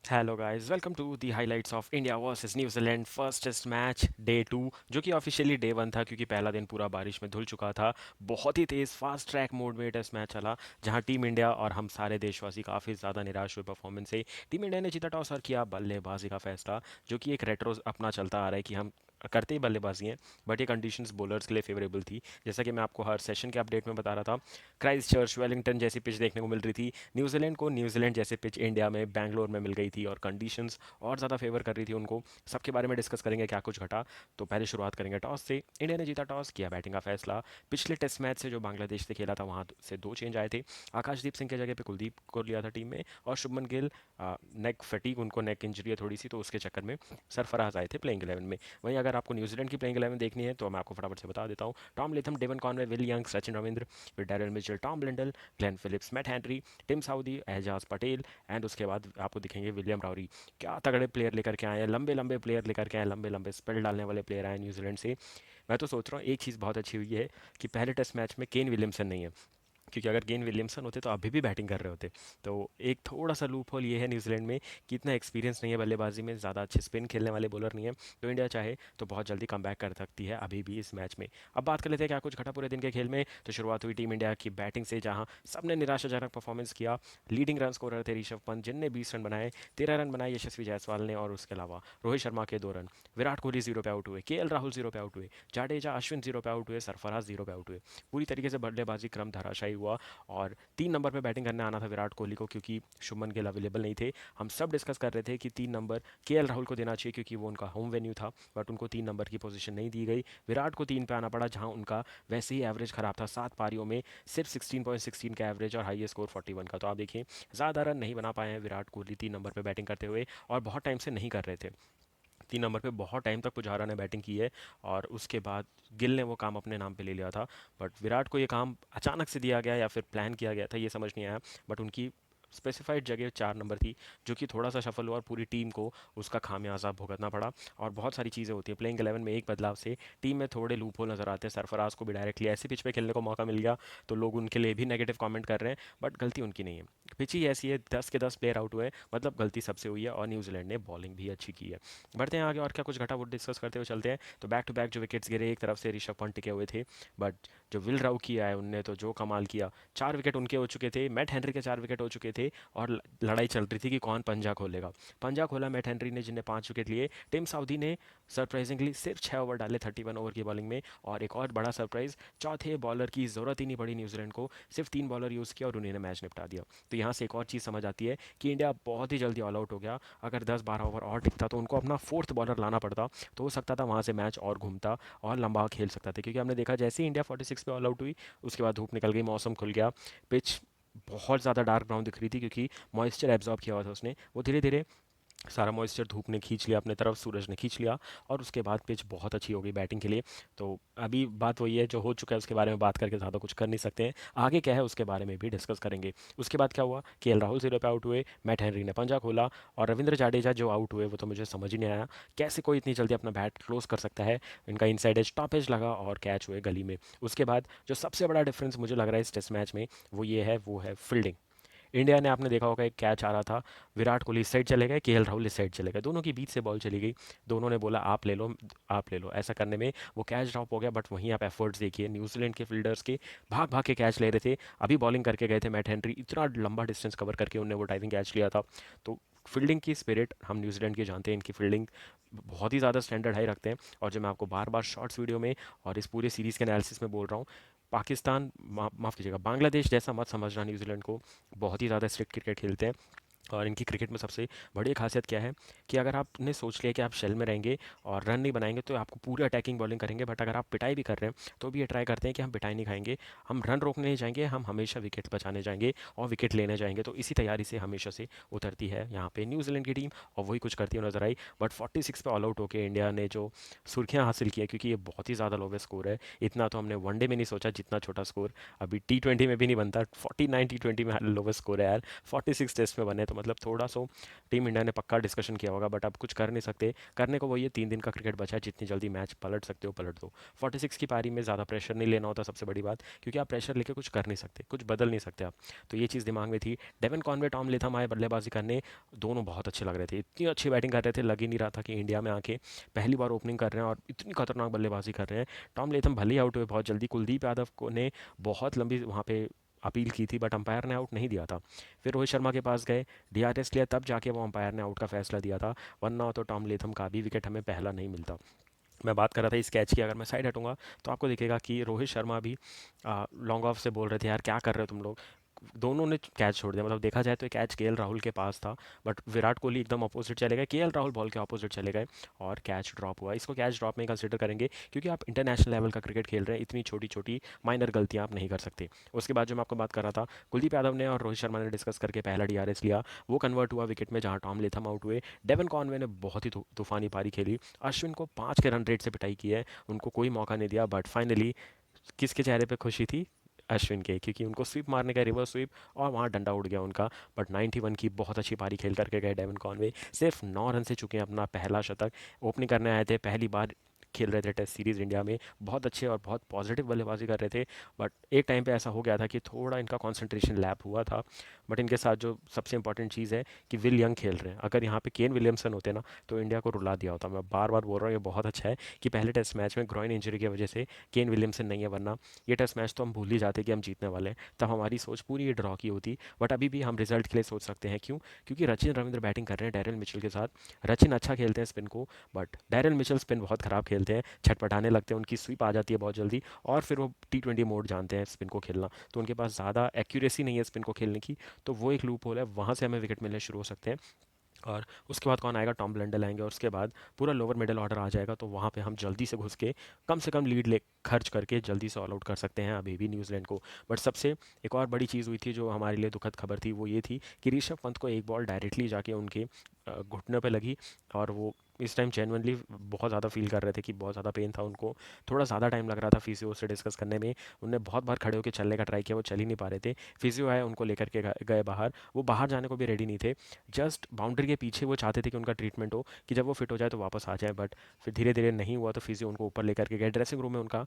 Hello guys, welcome to the highlights of India versus New Zealand first test match day two, जो कि officially day one था क्योंकि पहला दिन पूरा बारिश में धुल चुका था। बहुत ही तेज़ फास्ट ट्रैक मोड में ये टेस्ट मैच चला, जहां टीम इंडिया और हम सारे देशवासी काफ़ी ज़्यादा निराश हुए परफॉर्मेंस से। टीम इंडिया ने जीता टॉस और किया बल्लेबाजी का फैसला, जो कि एक रेट्रो अपना चलता आ रहा है कि हम करते ही बल्लेबाजी हैं, बट ये कंडीशंस बॉलर्स के लिए फेवरेबल थी। जैसा कि मैं आपको हर सेशन के अपडेट में बता रहा था, क्राइस्ट चर्च वेलिंगटन जैसी पिच देखने को मिल रही थी। न्यूजीलैंड को न्यूजीलैंड जैसे पिच इंडिया में बैंगलोर में मिल गई थी और कंडीशंस और ज़्यादा फेवर कर रही थी उनको। सबके बारे में डिस्कस करेंगे क्या कुछ घटा। तो पहले शुरुआत करेंगे टॉस से। इंडिया ने जीता टॉस, किया बैटिंग का फैसला। पिछले टेस्ट मैच से जो बांग्लादेश से खेला था वहाँ से दो चेंज आए थे। आकाशदीप सिंह के जगह पे कुलदीप को लिया था टीम में, और शुभमन गिल नेक फटीक, उनको नेक इंजरी है थोड़ी सी, तो उसके चक्कर में सरफराज आए थे प्लेइंग 11 में। वहीं अगर आपको न्यूजीलैंड की प्लेइंग 11 देखनी है तो मैं आपको फटाफट से बता देता हूँ। Tom Latham, Devon Conway, Will Young, Sachin Ravindra, फिर Daryl Mitchell, Tom Blundell, Glenn Phillips, Matt Henry, Tim Southee, Ajaz Patel, and उसके बाद आपको दिखेंगे विलियम राउरी। क्या तगड़े प्लेयर लेकर के आए हैं, लंबे लंबे प्लेयर लेकर के आए हैं, लंबे लंबे स्पेल डालने वाले प्लेयर आए न्यूजीलैंड से। मैं तो सोच रहा हूँ एक चीज़ बहुत अच्छी हुई है कि पहले टेस्ट मैच में केन विलियमसन नहीं है, क्योंकि अगर गेन विलियमसन होते तो अभी भी बैटिंग कर रहे होते। तो एक थोड़ा सा लूप होल ये है न्यूजीलैंड में कि इतना एक्सपीरियंस नहीं है बल्लेबाजी में, ज़्यादा अच्छे स्पिन खेलने वाले बॉलर नहीं है। तो इंडिया चाहे तो बहुत जल्दी कम कर सकती है अभी भी इस मैच में। अब बात कर लेते हैं क्या कुछ घटा पूरे दिन के खेल में। तो शुरुआत हुई टीम इंडिया की बैटिंग से, जहाँ सबने निराशाजनक परफॉर्मेंस किया। लीडिंग रन स्कोरर थे ऋषभ पंत, जिनने 20 रन बनाए। 13 रन बनाए यशस्वी जायसवाल ने, और उसके अलावा रोहित शर्मा के 2 रन। विराट कोहली जीरो पे आउट हुए, राहुल जीरो पे आउट हुए, जाडेजा अश्विन जीरो पे आउट हुए, सरफराज जीरो पे आउट हुए। पूरी तरीके से बल्लेबाजी क्रम धराशायी हुआ। और 3 नंबर पे बैटिंग करने आना था विराट कोहली को, क्योंकि शुभमन गिल अवेलेबल नहीं थे। हम सब डिस्कस कर रहे थे कि 3 नंबर राहुल को देना चाहिए क्योंकि वो उनका होम वेन्यू था, बट उनको 3 नंबर की पोजीशन नहीं दी गई। विराट को 3 पे आना पड़ा, जहां उनका वैसे ही एवरेज खराब था। 7 पारियों में सिर्फ 16.16 का एवरेज और हाईएस्ट स्कोर 41 का। तो आप देखिए, ज़्यादा रन नहीं बना पाए हैं विराट कोहली 3 नंबर पे बैटिंग करते हुए, और बहुत टाइम से नहीं कर रहे थे। 3 नंबर पे बहुत टाइम तक पुजारा ने बैटिंग की है, और उसके बाद गिल ने वो काम अपने नाम पे ले लिया था। बट विराट को ये काम अचानक से दिया गया या फिर प्लान किया गया था, ये समझ नहीं आया। बट उनकी स्पेसिफाइड जगह 4 नंबर थी, जो कि थोड़ा सा सफल हुआ और पूरी टीम को उसका खामियाजा भुगतना पड़ा। और बहुत सारी चीज़ें होती हैं प्लेइंग 11 में, एक बदलाव से टीम में थोड़े लूप होल नजर आते हैं। सरफराज को भी डायरेक्टली ऐसी पिच पे खेलने को मौका मिल गया, तो लोग उनके लिए भी नेगेटिव कमेंट कर रहे हैं, बट गलती उनकी नहीं है। पिच ही ऐसी है, 10 के 10 प्लेयर आउट हुए, मतलब गलती सबसे हुई है, और न्यूजीलैंड ने बॉलिंग भी अच्छी की है। बढ़ते हैं आगे, और क्या कुछ घटा वो डिस्कस करते हुए चलते हैं। तो बैक टू बैक जो विकेट्स गिरे, एक तरफ से ऋषभ पंत टिके हुए थे, बट जो विल राउ किया है उनने तो जो कमाल किया। 4 विकेट उनके हो चुके थे, मैट हेनरी के 4 विकेट हो चुके थे, और लड़ाई चल रही थी कि कौन पंजा खोलेगा। पंजा खोला मैट हेनरी ने, जिनने 5 विकेट लिए। टिम साउदी ने सरप्राइजिंगली सिर्फ 6 ओवर डाले 31 ओवर की बॉलिंग में। और एक और बड़ा सरप्राइज, चौथे बॉलर की ज़रूरत ही नहीं पड़ी न्यूजीलैंड को, सिर्फ 3 बॉलर यूज़ किया और उन्होंने मैच निपटा दिया। तो यहाँ से एक और चीज़ समझ आती है कि इंडिया बहुत ही जल्दी ऑल आउट हो गया। अगर 10-12 ओवर और टिकता तो उनको अपना फोर्थ बॉलर लाना पड़ता, तो हो सकता था वहाँ से मैच और घूमता और लंबा खेल सकता था। क्योंकि हमने देखा जैसे ही इंडिया 46 पे ऑल आउट हुई, उसके बाद धूप निकल गई, मौसम खुल गया। पिच बहुत ज़्यादा डार्क ब्राउन दिख रही थी, क्योंकि मॉइस्चर एब्जॉर्ब किया हुआ था उसने। वो धीरे धीरे सारा मॉइस्चर धूप ने खींच लिया अपने तरफ, सूरज ने खींच लिया, और उसके बाद पिच बहुत अच्छी हो गई बैटिंग के लिए। तो अभी बात वही है, जो हो चुका है उसके बारे में बात करके ज़्यादा कुछ कर नहीं सकते हैं। आगे क्या है उसके बारे में भी डिस्कस करेंगे। उसके बाद क्या हुआ, राहुल 0 पे आउट हुए, मैट हेनरी ने पंजा खोला, और रविंद्र जाडेजा जो आउट हुए वो तो मुझे समझ ही नहीं आया, कैसे कोई इतनी जल्दी अपना बैट क्लोज कर सकता है। इनका इनसाइड एज टॉप एज लगा और कैच हुए गली में। उसके बाद जो सबसे बड़ा डिफरेंस मुझे लग रहा है इस टेस्ट मैच में, वो है फील्डिंग। इंडिया ने, आपने देखा होगा, एक कैच आ रहा था, विराट कोहली इस साइड चले गए, राहुल इस साइड चले गए, दोनों के बीच से बॉल चली गई। दोनों ने बोला आप ले लो, आप ले लो। ऐसा करने में वो कैच ड्रॉप हो गया। बट वहीं आप एफर्ट्स देखिए न्यूजीलैंड के फील्डर्स के, भाग भाग के कैच ले रहे थे। अभी बॉलिंग करके गए थे मैट हेनरी, इतना लंबा डिस्टेंस कवर करके उन्होंने वो ड्राइविंग कैच लिया था। तो फील्डिंग की स्पिरिट हम न्यूजीलैंड की जानते हैं, इनकी फील्डिंग बहुत ही ज़्यादा स्टैंडर्ड हाई रखते हैं। और जो मैं आपको बार बार शॉर्ट्स वीडियो में और इस पूरे सीरीज़ के एनालिसिस में बोल रहा हूँ, पाकिस्तान, माफ़ कीजिएगा, बांग्लादेश जैसा मत समझना न्यूजीलैंड को। बहुत ही ज़्यादा स्ट्रिक्ट क्रिकेट खेलते हैं। और इनकी क्रिकेट में सबसे बड़ी खासियत क्या है कि अगर आपने सोच लिया कि आप शेल में रहेंगे और रन नहीं बनाएंगे, तो आपको पूरी अटैकिंग बॉलिंग करेंगे। बट अगर आप पिटाई भी कर रहे हैं तो भी ये ट्राई करते हैं कि हम पिटाई नहीं खाएंगे, हम रन रोकने नहीं जाएंगे, हम हमेशा विकेट बचाने जाएंगे और विकेट लेने जाएंगे। तो इसी तैयारी से हमेशा से उतरती है यहाँ पे न्यूजीलैंड की टीम, और वही कुछ करती हुई नजर आई। बट 46 पे ऑल आउट होकर इंडिया ने जो सुर्खियाँ हासिल की है, क्योंकि ये बहुत ही ज़्यादा लोवेस्ट स्कोर है। इतना तो हमने वनडे में नहीं सोचा, जितना छोटा स्कोर अभी T20 में भी नहीं बनता। 49 T20 में लोवेस्ट स्कोर है यार, 46 टेस्ट में बने, तो मतलब थोड़ा सा टीम इंडिया ने पक्का डिस्कशन किया होगा, बट अब कुछ कर नहीं सकते। करने को वो ये 3 दिन का क्रिकेट बचा है, जितनी जल्दी मैच पलट सकते हो पलट दो। 46 की पारी में ज़्यादा प्रेशर नहीं लेना होता, सबसे बड़ी बात, क्योंकि आप प्रेशर लेके कुछ कर नहीं सकते, कुछ बदल नहीं सकते आप। तो ये चीज़ दिमाग में थी। डेवन कॉनवे, टॉम लेथम आए बल्लेबाजी करने, दोनों बहुत अच्छे लग रहे थे, इतनी अच्छी बैटिंग कर रहे थे, लग ही नहीं रहा था कि इंडिया में आके पहली बार ओपनिंग कर रहे हैं और इतनी खतरनाक बल्लेबाजी कर रहे हैं। टॉम लेथम भले ही आउट हुए बहुत जल्दी, कुलदीप यादव को ने बहुत लंबी वहाँ पे अपील की थी, बट अंपायर ने आउट नहीं दिया था। फिर रोहित शर्मा के पास गए, डीआरएस लिया, तब जाके वो अंपायर ने आउट का फैसला दिया था, वरना तो टॉम लेथम का भी विकेट हमें पहला नहीं मिलता। मैं बात कर रहा था इस कैच की, अगर मैं साइड हटूंगा तो आपको दिखेगा कि रोहित शर्मा भी लॉन्ग ऑफ से बोल रहे थे, यार क्या कर रहे हो तुम लोग। दोनों ने कैच छोड़ दिया, मतलब देखा जाए तो कैच केएल राहुल के पास था, बट विराट कोहली एकदम अपोजिट चले गए, केएल राहुल बॉल के अपोजिट चले गए और कैच ड्रॉप हुआ। इसको कैच ड्रॉप में कंसिडर करेंगे, क्योंकि आप इंटरनेशनल लेवल का क्रिकेट खेल रहे हैं, इतनी छोटी छोटी माइनर गलतियां आप नहीं कर सकते। उसके बाद जो मैं आपको बात कर रहा था, कुलदीप यादव ने और रोहित शर्मा ने डिस्कस करके पहला डीआरएस लिया, वो कन्वर्ट हुआ विकेट में, जहां टॉम लेथम आउट हुए। डेवन कॉनवे ने बहुत ही तूफानी पारी खेली, अश्विन को 5 के रन रेट से पिटाई की है, उनको कोई मौका नहीं दिया, बट फाइनली किसके चेहरे पे खुशी थी? अश्विन के, क्योंकि उनको स्वीप मारने का, रिवर्स स्वीप, और वहाँ डंडा उड़ गया उनका। बट 91 की बहुत अच्छी पारी खेल करके गए डेवन कॉनवे, सिर्फ 9 रन से चुके हैं अपना पहला शतक। ओपनिंग करने आए थे, पहली बार खेल रहे थे टेस्ट सीरीज़ इंडिया में, बहुत अच्छे और बहुत पॉजिटिव बल्लेबाजी कर रहे थे। बट एक टाइम पे ऐसा हो गया था कि थोड़ा इनका कंसंट्रेशन लैप हुआ था। बट इनके साथ जो सबसे इंपॉर्टेंट चीज़ है कि विल यंग खेल रहे हैं, अगर यहाँ पे केन विलियमसन होते ना तो इंडिया को रुला दिया होता। मैं बार बार बोल रहा हूँ, ये बहुत अच्छा है कि पहले टेस्ट मैच में ग्रॉइन इंजरी की वजह से केन विलियमसन नहीं है, वरना ये टेस्ट मैच तो हम भूल ही जाते कि हम जीतने वाले हैं, तब हमारी सोच पूरी ड्रॉ की होती। बट अभी भी हम रिजल्ट के लिए सोच सकते हैं, क्यों? क्योंकि रचिन रविंद्र बैटिंग कर रहे हैं डैरिल मिचेल के साथ। रचिन अच्छा खेलते हैं स्पिन को, बट डैरिल मिचेल स्पिन बहुत ख़राब खेलते हैं, छटपटाने लगते हैं, उनकी स्वीप आ जाती है बहुत जल्दी, और फिर वो T20 मोड जानते हैं स्पिन को खेलना, तो उनके पास ज़्यादा एक्यूरेसी नहीं है स्पिन को खेलने की। तो वो एक लूप होल है, वहाँ से हमें विकेट मिलने शुरू हो सकते हैं। और उसके बाद कौन आएगा? टॉम ब्लेंडल आएंगे, और उसके बाद पूरा लोअर मिडिल ऑर्डर आ जाएगा, तो वहाँ पे हम जल्दी से कम लीड ले खर्च करके जल्दी से ऑल आउट कर सकते हैं अभी भी न्यूजीलैंड को। बट सबसे एक और बड़ी चीज़ हुई थी जो हमारे लिए दुखद खबर थी, वो ये थी कि ऋषभ पंत को एक बॉल डायरेक्टली जाके उनके घुटने पे लगी, और वो इस टाइम जेनुअनली बहुत ज़्यादा फील कर रहे थे कि बहुत ज़्यादा पेन था उनको। थोड़ा ज़्यादा टाइम लग रहा था फिजियो से डिस्कस करने में, उनने बहुत बार खड़े होकर चलने का ट्राई किया, वो चल ही नहीं पा रहे थे। फिजियो आए, उनको लेकर के गए बाहर, वो बाहर जाने को भी रेडी नहीं थे, जस्ट बाउंड्री के पीछे वो चाहते थे कि उनका ट्रीटमेंट हो, कि जब वो फिट हो जाए तो वापस आ जाए। बट फिर धीरे धीरे नहीं हुआ, तो फिजियो उनको ऊपर लेकर के गए, ड्रेसिंग रूम में उनका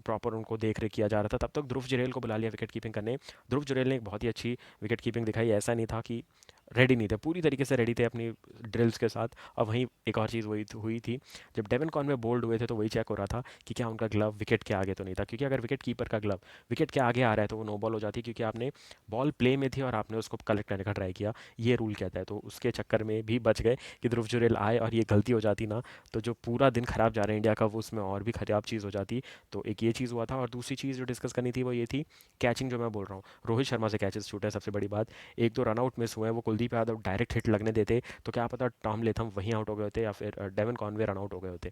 प्रॉपर उनको देख रेख किया जा रहा था। तब तक ध्रुव जुरैल को बुला लिया विकेट कीपिंग करने। ध्रुव जुरैल ने एक बहुत ही अच्छी विकेट कीपिंग दिखाई, ऐसा नहीं था कि रेडी नहीं थे, पूरी तरीके से रेडी थे अपनी ड्रिल्स के साथ। और वहीं एक और चीज़ वही हुई थी, जब डेवन कॉनवे बोल्ड हुए थे तो वही चेक हो रहा था कि क्या उनका ग्लव विकेट के आगे तो नहीं था, क्योंकि अगर विकेट कीपर का ग्लव विकेट के आगे आ रहा है तो वो नो बॉल हो जाती है, क्योंकि आपने बॉल प्ले में थी और आपने उसको कलेक्ट करने का ट्राई किया, ये रूल कहता है। तो उसके चक्कर में भी बच गए कि ध्रुव जुरैल आए, और ये गलती हो जाती ना, तो जो पूरा दिन खराब जा रहा है इंडिया का, वो उसमें और भी खराब चीज़ हो जाती। तो एक ये चीज़ हुआ था, और दूसरी चीज़ जो डिस्कस करनी थी वो ये थी, कैचिंग जो मैं बोल रहा हूँ, रोहित शर्मा से कैचेस छूटे हैं, सबसे बड़ी बात। एक दो रनआउट मिस हुए हैं, वो कुलदीप यादव डायरेक्ट हिट लगने देते तो क्या पता टॉम लेथम वहीं आउट हो गए होते, या फिर डेवन कॉनवे रन आउट हो गए होते।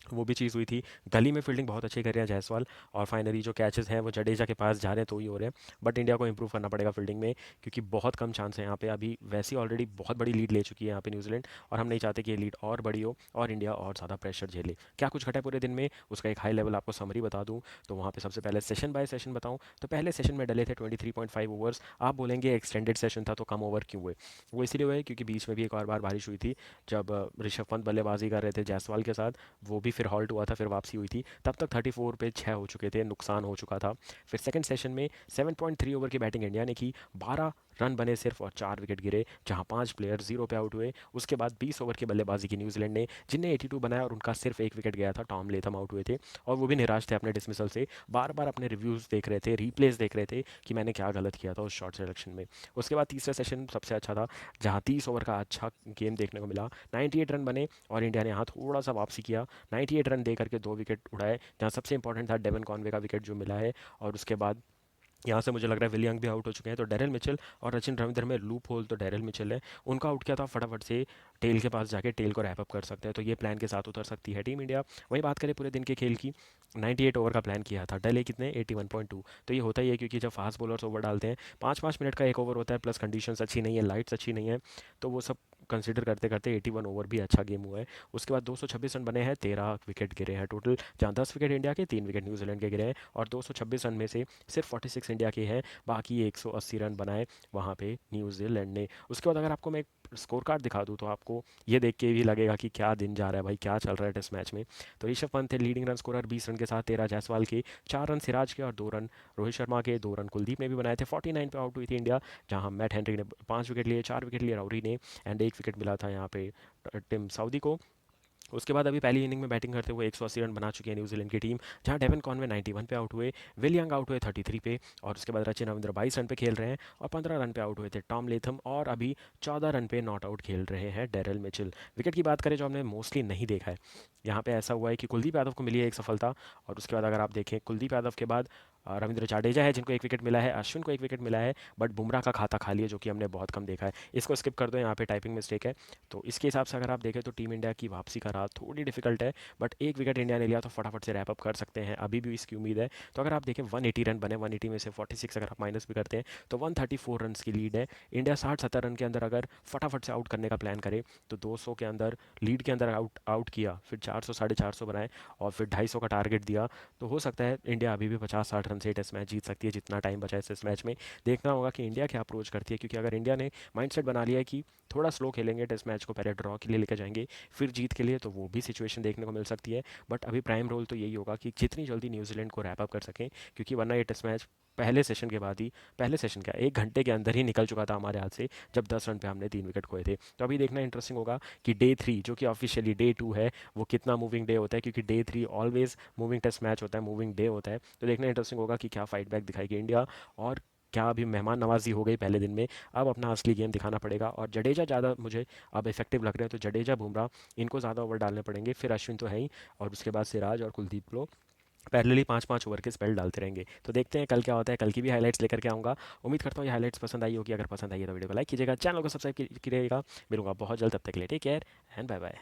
वो भी चीज़ हुई थी। गली में फील्डिंग बहुत अच्छी कर रहे हैं जायसवाल, और फाइनली जो कैचेस हैं वो जडेजा के पास जा रहे हैं, तो ही हो रहे हैं। बट इंडिया को इंप्रूव करना पड़ेगा फील्डिंग में, क्योंकि बहुत कम चांस है यहाँ पे। अभी वैसे ही ऑलरेडी बहुत बड़ी लीड ले चुकी है यहाँ पे न्यूजीलैंड, और हम नहीं चाहते कि ये लीड और बड़ी हो और इंडिया और ज़्यादा प्रेशर झेले। क्या कुछ घटा है पूरे दिन में, उसका एक हाई लेवल आपको समरी बता दूँ, तो वहाँ पे सबसे पहले सेशन बाय सेशन बताऊँ, तो पहले सेशन में डले थे 23.5 ओवर्स। आप बोलेंगे एक्सटेंडेड सेशन था तो कम ओवर क्यों हुए? वो इसीलिए हुए क्योंकि बीच में भी एक और बार बारिश हुई थी, जब ऋषभ पंत बल्लेबाजी कर रहे थे जायसवाल के साथ, वो भी फिर हॉल्ट हुआ था, फिर वापसी हुई थी। तब तक 34 पे 6 हो चुके थे, नुकसान हो चुका था। फिर सेकंड सेशन में 7.3 ओवर की बैटिंग इंडिया ने की, 12 रन बने सिर्फ और 4 विकेट गिरे, जहां 5 प्लेयर 0 पे आउट हुए। उसके बाद 20 ओवर की बल्लेबाजी की न्यूजीलैंड ने, जिनने 82 बनाया, और उनका सिर्फ एक विकेट गया था, टॉम लेथम आउट हुए थे, और वो भी निराश थे अपने डिसमिसल से। बार बार अपने रिव्यूज़ देख रहे थे, रीप्लेस देख रहे थे कि मैंने क्या गलत किया था उस शॉट सिलेक्शन में। उसके बाद तीसरा सेशन सबसे अच्छा था, जहां 30 ओवर का अच्छा गेम देखने को मिला, 98 रन बने, और इंडिया ने यहाँ थोड़ा सा वापसी किया, 98 रन दे करके 2 विकेट उड़ाए, जहाँ सबसे इंपॉर्टेंट था डेवन कॉनवे का विकेट जो मिला है। और उसके बाद यहाँ से मुझे लग रहा है विलियंग भी आउट हो चुके हैं, तो डेरिल मिचेल और रचिन रविंद्र में लूप होल, तो डेरिल मिचेल है, उनका आउट किया था, फटाफट से टेल के पास जाके टेल को रैप अप कर सकते हैं, तो ये प्लान के साथ उतर सकती है टीम इंडिया। वहीं बात करें पूरे दिन के खेल की, 98 ओवर का प्लान किया था, डले कितने? 81.2। तो ये होता ही है, क्योंकि जब फास्ट बॉलर्स ओवर डालते हैं, 5-5 मिनट का एक ओवर होता है, प्लस कंडीशंस अच्छी नहीं है, लाइट्स अच्छी नहीं है, तो वो सब कंसिडर करते करते 81 ओवर भी अच्छा गेम हुआ है। उसके बाद 226 रन बने हैं, 13 विकेट गिरे हैं टोटल, जहाँ 10 विकेट इंडिया के, 3 विकेट न्यूजीलैंड के गिरे हैं। और 226 रन में से सिर्फ 46 इंडिया के हैं, बाकी 180 रन बनाए वहाँ पे न्यूजीलैंड ने। उसके बाद अगर आपको मैं एक स्कोर कार्ड दिखा दूँ तो आपको ये देख के भी लगेगा कि क्या दिन जा रहा है भाई, क्या चल रहा है टेस्ट मैच में। तो ऋषभ पंत थे लीडिंग रन स्कोरर 20 रन के साथ, 13 जायसवाल के, 4 रन सिराज के और 2 रन रोहित शर्मा के, 2 रन कुलदीप ने भी बनाए थे। 49 पे आउट हुई थी इंडिया, जहां मैट हेनरी ने 5 विकेट लिए, 4 विकेट लिए राउरी ने, एंड 1 विकेट मिला था यहाँ पे टिम साउदी को। उसके बाद अभी पहली इनिंग में बैटिंग करते हुए 180 रन बना चुकी है न्यूजीलैंड की टीम, जहां डेवन कॉनवे 91 पे आउट हुए, विल यंग आउट हुए 33 पे, और उसके बाद रचिन रविंद्र 22 रन पे खेल रहे हैं, और 15 रन पे आउट हुए थे टॉम लेथम, और अभी 14 रन पे नॉट आउट खेल रहे हैं डेरल मिचेल। विकेट की बात करें जो हमने मोस्टली नहीं देखा है, यहाँ पे ऐसा हुआ है कि कुलदीप यादव को मिली है एक सफलता, और उसके बाद अगर आप देखें कुलदीप यादव के बाद रविंद्र जाडेजा है जिनको 1 विकेट मिला है, अश्विन को 1 विकेट मिला है, बट बुमराह का खाता खाली है जो कि हमने बहुत कम देखा है। इसको स्किप कर दो, यहाँ पे टाइपिंग मिस्टेक है। तो इसके हिसाब से अगर आप देखें तो टीम इंडिया की वापसी का राह थोड़ी डिफिकल्ट है, बट 1 विकेट इंडिया ने लिया तो फटाफट से रैप अप कर सकते हैं, अभी भी इसकी उम्मीद है। तो अगर आप देखें 180 रन बने, 180 में से 46 अगर आप माइनस भी करते हैं तो 134 रन की लीड है। इंडिया 60-70 रन के अंदर अगर फटाफट से आउट करने का प्लान करे तो 200 के अंदर लीड के अंदर आउट आउट किया, फिर 400 450 बनाए, और फिर 250 का टारगेट दिया, तो हो सकता है इंडिया अभी भी 50-60 रन से टेस्ट मैच जीत सकती है, जितना टाइम बचा है इस टेस्ट मैच में। देखना होगा कि इंडिया क्या अप्रोच करती है, क्योंकि अगर इंडिया ने माइंडसेट बना लिया है कि थोड़ा स्लो खेलेंगे टेस्ट मैच को, पहले ड्रॉ के लिए लेकर जाएंगे फिर जीत के लिए, तो वो भी सिचुएशन देखने को मिल सकती है। बट अभी प्राइम रोल तो यही होगा कि जितनी जल्दी न्यूजीलैंड को रैप अप कर सकें, क्योंकि वरना ये टेस्ट मैच पहले सेशन के बाद ही, पहले सेशन क्या 1 घंटे के अंदर ही निकल चुका था हमारे हाथ से, जब 10 रन पे हमने 3 विकेट खोए थे। तो अभी देखना इंटरेस्टिंग होगा कि डे 3 जो कि ऑफिशियली डे 2 है, वो कितना मूविंग डे होता है, क्योंकि day 3 always moving test match होता है, मूविंग डे होता है। तो देखना इंटरेस्टिंग होगा कि क्या फाइट बैक दिखाएगी इंडिया, और क्या अभी मेहमान नवाजी हो गई पहले दिन में, अब अपना असली गेम दिखाना पड़ेगा। और जडेजा ज़्यादा मुझे अब इफेक्टिव लग रहे हैं, तो जडेजा बुमराह इनको ज़्यादा ओवर डालने पड़ेंगे, फिर अश्विन तो है ही, और उसके बाद सिराज और कुलदीप को पैरेलली 5-5 ओवर के स्पेल डालते रहेंगे। तो देखते हैं कल क्या होता है, कल की भी हाइलाइट्स लेकर के आऊँगा। उम्मीद करता हूँ ये हाइलाइट्स पसंद आई होगी, अगर पसंद आई है तो वीडियो को लाइक कीजिएगा, चैनल को सब्सक्राइब कीजिएगा। मिलूंगा बहुत जल्द, तब तक के लिए take care and bye bye.